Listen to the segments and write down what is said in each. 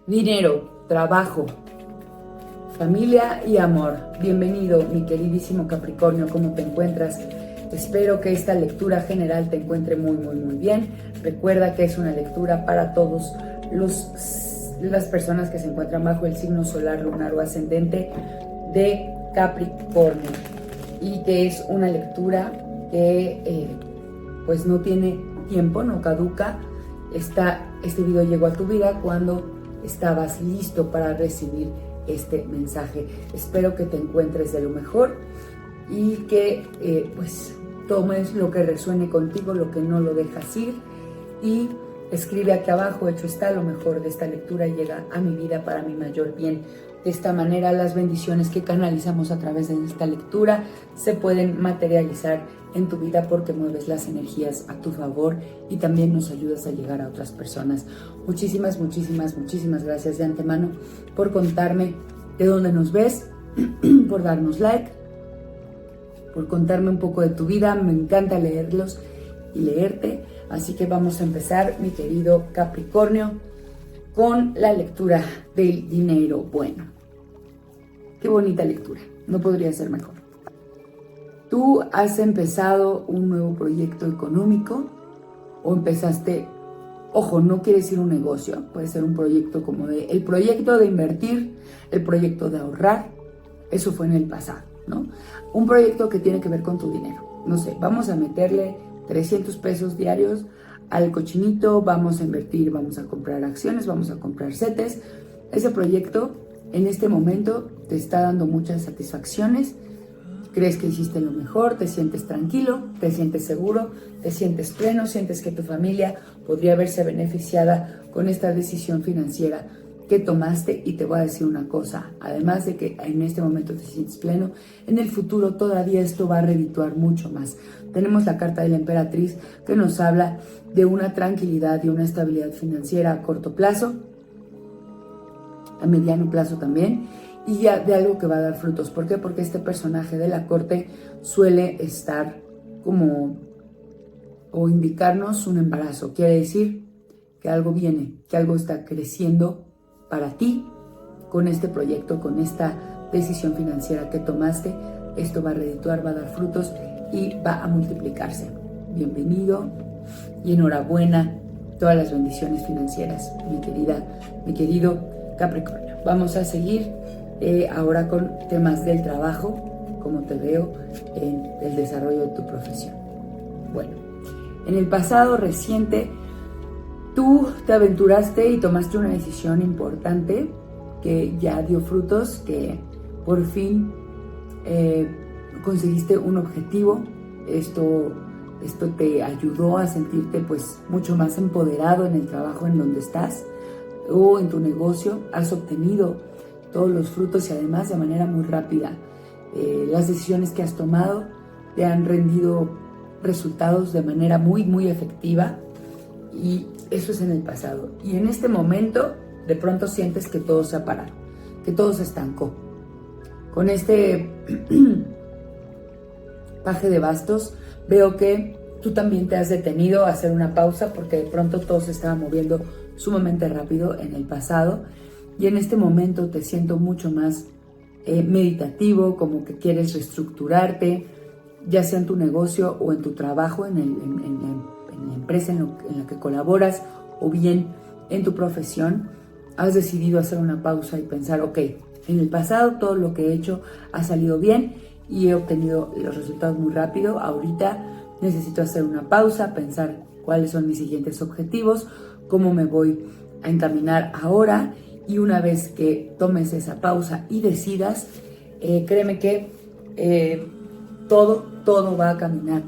Dinero, trabajo, familia y amor. Bienvenido, mi queridísimo Capricornio, ¿cómo te encuentras? Espero que esta lectura general te encuentre muy bien. Recuerda que es una lectura para todos las personas que se encuentran bajo el signo solar, lunar o ascendente de Capricornio, y que es una lectura que pues no tiene tiempo, no caduca. Este video llegó a tu vida cuando estabas listo para recibir este mensaje. Espero que te encuentres de lo mejor y que pues tomes lo que resuene contigo, lo que no lo dejas ir, y escribe aquí abajo: hecho está, lo mejor de esta lectura llega a mi vida para mi mayor bien. De esta manera, las bendiciones que canalizamos a través de esta lectura se pueden materializar en tu vida porque mueves las energías a tu favor y también nos ayudas a llegar a otras personas. Muchísimas gracias de antemano por contarme de dónde nos ves, por darnos like, por contarme un poco de tu vida. Me encanta leerlos y leerte. Así que vamos a empezar, mi querido Capricornio, con la lectura del dinero. Bueno, qué bonita lectura, no podría ser mejor. Tú has empezado un nuevo proyecto económico o empezaste, ojo, no quiere decir un negocio, puede ser un proyecto como el proyecto de invertir, el proyecto de ahorrar. Eso fue en el pasado, ¿no? Un proyecto que tiene que ver con tu dinero. No sé, vamos a meterle 300 pesos diarios al cochinito, vamos a invertir, vamos a comprar acciones, vamos a comprar CETES. Ese proyecto en este momento te está dando muchas satisfacciones. Crees que hiciste lo mejor, te sientes tranquilo, te sientes seguro, te sientes pleno, sientes que tu familia podría verse beneficiada con esta decisión financiera que tomaste. Y te voy a decir una cosa: además de que en este momento te sientes pleno, en el futuro todavía esto va a redituar mucho más. Tenemos la carta de la emperatriz que nos habla de una tranquilidad y una estabilidad financiera a corto plazo, a mediano plazo también, y ya de algo que va a dar frutos. ¿Por qué? Porque este personaje de la corte suele estar como o indicarnos un embarazo. Quiere decir que algo viene, que algo está creciendo para ti con este proyecto, con esta decisión financiera que tomaste. Esto va a redituar, va a dar frutos y va a multiplicarse. Bienvenido y enhorabuena. Todas las bendiciones financieras, mi querido Capricornio. Vamos a seguir ahora con temas del trabajo, como te veo en el desarrollo de tu profesión. Bueno, en el pasado reciente tú te aventuraste y tomaste una decisión importante que ya dio frutos, que por fin conseguiste un objetivo. Esto te ayudó a sentirte pues mucho más empoderado en el trabajo en donde estás o en tu negocio. Has obtenido todos los frutos y además de manera muy rápida. Las decisiones que has tomado te han rendido resultados de manera muy efectiva, y eso es en el pasado. Y en este momento de pronto sientes que todo se ha parado, que todo se estancó. Con este paje de bastos veo que tú también te has detenido a hacer una pausa porque de pronto todo se estaba moviendo sumamente rápido en el pasado, y en este momento te siento mucho más meditativo, como que quieres reestructurarte, ya sea en tu negocio o en tu trabajo, en la empresa en la que colaboras, o bien en tu profesión. Has decidido hacer una pausa y pensar: ok, en el pasado todo lo que he hecho ha salido bien y he obtenido los resultados muy rápido. Ahorita necesito hacer una pausa, pensar cuáles son mis siguientes objetivos, cómo me voy a encaminar ahora. Y una vez que tomes esa pausa y decidas, créeme que todo va a caminar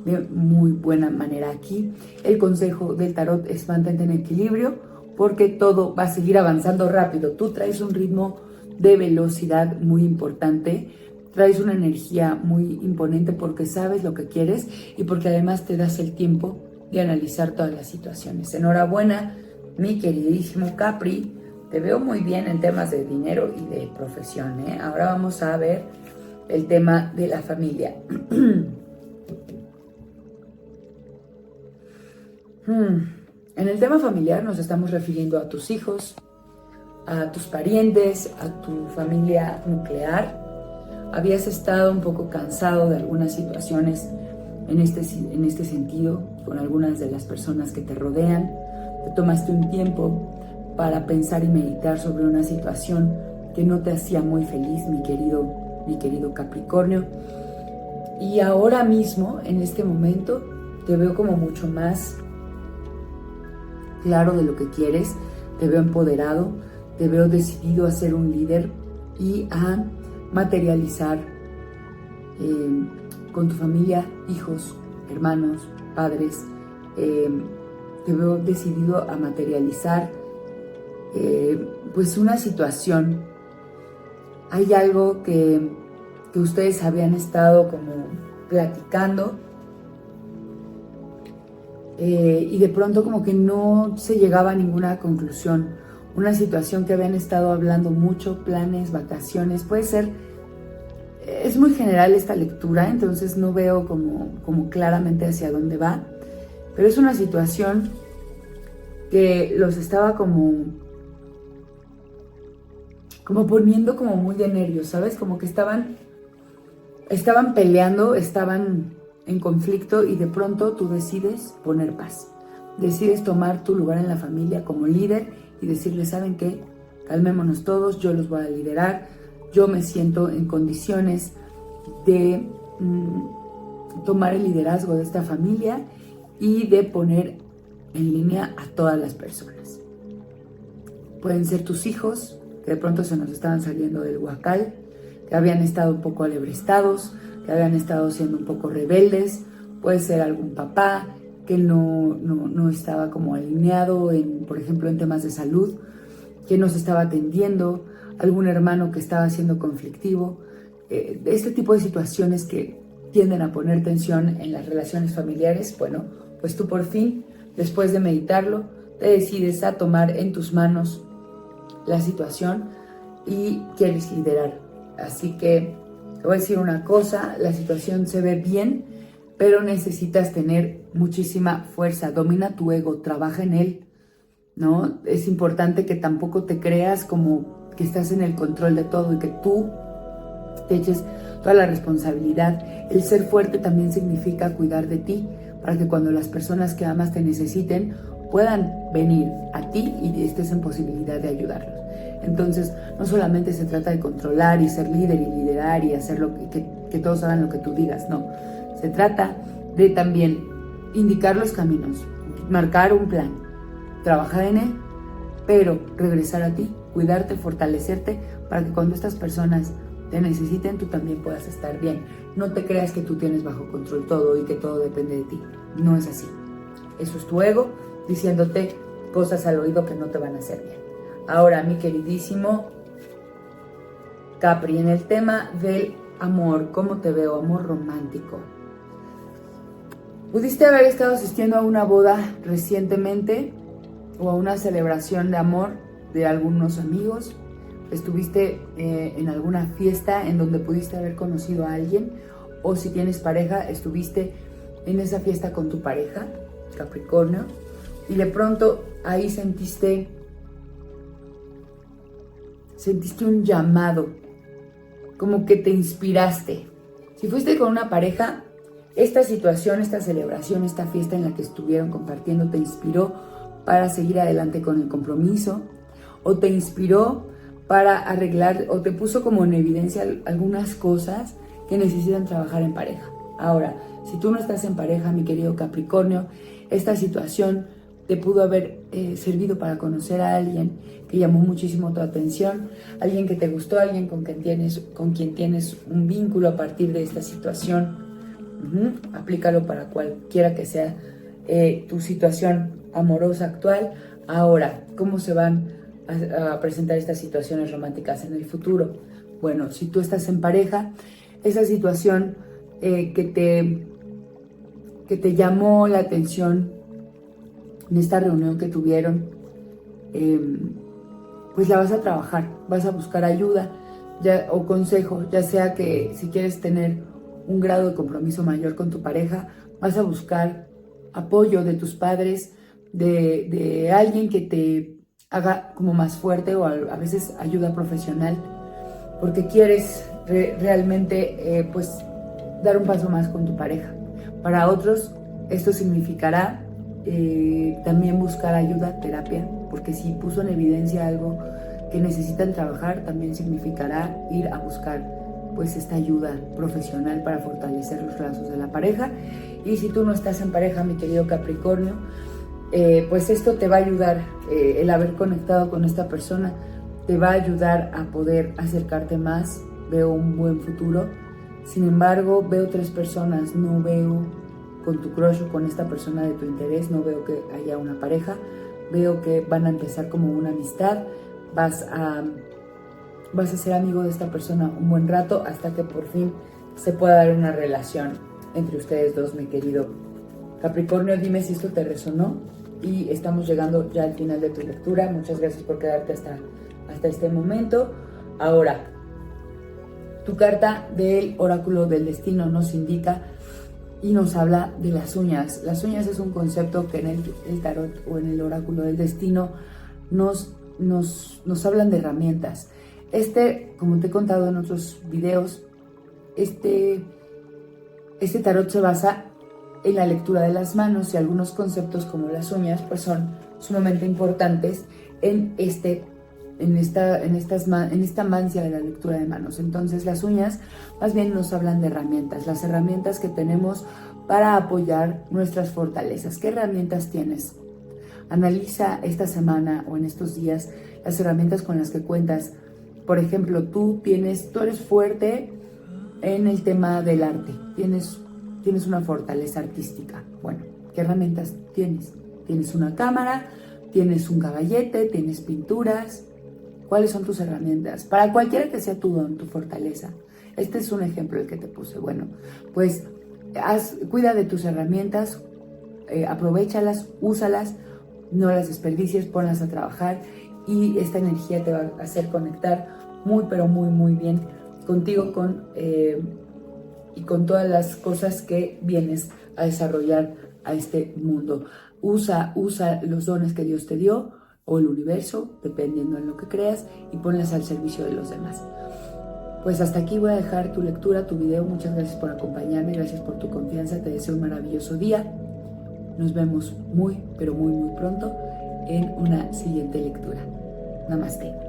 de muy buena manera. Aquí el consejo del tarot es: mantente en equilibrio porque todo va a seguir avanzando rápido. Tú traes un ritmo de velocidad muy importante, traes una energía muy imponente porque sabes lo que quieres y porque además te das el tiempo de analizar todas las situaciones. Enhorabuena, mi queridísimo Capri. Te veo muy bien en temas de dinero y de profesión, ¿eh? Ahora vamos a ver el tema de la familia. En el tema familiar nos estamos refiriendo a tus hijos, a tus parientes, a tu familia nuclear. Habías estado un poco cansado de algunas situaciones en este sentido, con algunas de las personas que te rodean. Te tomaste un tiempo para pensar y meditar sobre una situación que no te hacía muy feliz, mi querido Capricornio. Y ahora mismo, en este momento, te veo como mucho más claro de lo que quieres, te veo empoderado, te veo decidido a ser un líder y a materializar con tu familia, hijos, hermanos, padres. Te veo decidido a materializar pues una situación. Hay algo que ustedes habían estado como platicando y de pronto como que no se llegaba a ninguna conclusión. Una situación que habían estado hablando mucho, planes, vacaciones, puede ser. Es muy general esta lectura, entonces no veo como claramente hacia dónde va, pero es una situación que los estaba como poniendo como muy de nervios, ¿sabes? Como que estaban peleando, estaban en conflicto y de pronto tú decides poner paz. Decides tomar tu lugar en la familia como líder y decirles, ¿saben qué? Calmémonos todos, yo los voy a liderar, yo me siento en condiciones de tomar el liderazgo de esta familia y de poner en línea a todas las personas. Pueden ser tus hijos, que de pronto se nos estaban saliendo del huacal, que habían estado un poco alebrestados, que habían estado siendo un poco rebeldes. Puede ser algún papá que no estaba como alineado, por ejemplo, en temas de salud, que no se estaba atendiendo, algún hermano que estaba siendo conflictivo. Este tipo de situaciones que tienden a poner tensión en las relaciones familiares, bueno, pues tú por fin, después de meditarlo, te decides a tomar en tus manos la situación y quieres liderar. Así que te voy a decir una cosa, la situación se ve bien, pero necesitas tener muchísima fuerza. Domina tu ego, trabaja en él, ¿no? Es importante que tampoco te creas como que estás en el control de todo y que tú te eches toda la responsabilidad. El ser fuerte también significa cuidar de ti, para que cuando las personas que amas te necesiten, puedan venir a ti y estés en posibilidad de ayudarlos. Entonces, no solamente se trata de controlar y ser líder y liderar y hacer que todos hagan lo que tú digas, no. Se trata de también indicar los caminos, marcar un plan, trabajar en él, pero regresar a ti, cuidarte, fortalecerte, para que cuando estas personas te necesiten, tú también puedas estar bien. No te creas que tú tienes bajo control todo y que todo depende de ti. No es así. Eso es tu ego diciéndote cosas al oído que no te van a hacer bien. Ahora, mi queridísimo Capri, en el tema del amor, ¿cómo te veo? Amor romántico. ¿Pudiste haber estado asistiendo a una boda recientemente o a una celebración de amor de algunos amigos? ¿Estuviste en alguna fiesta en donde pudiste haber conocido a alguien? O si tienes pareja, estuviste en esa fiesta con tu pareja, Capricornio, y de pronto ahí sentiste un llamado, como que te inspiraste. Si fuiste con una pareja, esta situación, esta celebración, esta fiesta en la que estuvieron compartiendo te inspiró para seguir adelante con el compromiso, o te inspiró para arreglar, o te puso como en evidencia algunas cosas que necesitan trabajar en pareja. Ahora, si tú no estás en pareja, mi querido Capricornio, esta situación te pudo haber servido para conocer a alguien que llamó muchísimo tu atención, alguien que te gustó, alguien con quien tienes un vínculo a partir de esta situación. Aplícalo para cualquiera que sea tu situación amorosa actual. Ahora, ¿cómo se van a presentar estas situaciones románticas en el futuro? Bueno, si tú estás en pareja, esa situación que te llamó la atención en esta reunión que tuvieron, pues la vas a trabajar, vas a buscar ayuda o consejo, ya sea que si quieres tener un grado de compromiso mayor con tu pareja, vas a buscar apoyo de tus padres, de alguien que haga como más fuerte, o a veces ayuda profesional, porque quieres realmente pues dar un paso más con tu pareja. Para otros esto significará también buscar ayuda, terapia, porque si puso en evidencia algo que necesitan trabajar, también significará ir a buscar pues esta ayuda profesional para fortalecer los lazos de la pareja. Y si tú no estás en pareja, mi querido Capricornio, pues esto te va a ayudar, el haber conectado con esta persona te va a ayudar a poder acercarte más. Veo un buen futuro. Sin embargo, veo 3 personas, no veo con tu crush o con esta persona de tu interés, no veo que haya una pareja. Veo que van a empezar como una amistad, vas a ser amigo de esta persona un buen rato hasta que por fin se pueda dar una relación entre ustedes dos, mi querido Capricornio. Dime si esto te resonó, y estamos llegando ya al final de tu lectura. Muchas gracias por quedarte hasta este momento. Ahora, tu carta del oráculo del destino nos indica y nos habla de las uñas. Las uñas es un concepto que en el tarot o en el oráculo del destino nos hablan de herramientas. Como te he contado en otros videos, este tarot se basa en la lectura de las manos, y algunos conceptos como las uñas pues son sumamente importantes en esta mancia de la lectura de manos. Entonces las uñas más bien nos hablan de herramientas, las herramientas que tenemos para apoyar nuestras fortalezas. ¿Qué herramientas tienes? Analiza esta semana o en estos días las herramientas con las que cuentas. Por ejemplo, tú eres fuerte en el tema del arte, tienes una fortaleza artística. Bueno, ¿qué herramientas tienes? ¿Tienes una cámara? ¿Tienes un caballete? ¿Tienes pinturas? ¿Cuáles son tus herramientas? Para cualquiera que sea tu don, tu fortaleza. Este es un ejemplo el que te puse. Bueno, pues cuida de tus herramientas, aprovéchalas, úsalas, no las desperdicies, ponlas a trabajar, y esta energía te va a hacer conectar muy, pero muy, muy bien contigo y con todas las cosas que vienes a desarrollar a este mundo. Usa los dones que Dios te dio, o el universo, dependiendo en lo que creas, y ponlas al servicio de los demás. Pues hasta aquí voy a dejar tu lectura, tu video. Muchas gracias por acompañarme, gracias por tu confianza. Te deseo un maravilloso día. Nos vemos muy, pero muy, muy pronto en una siguiente lectura. Namaste.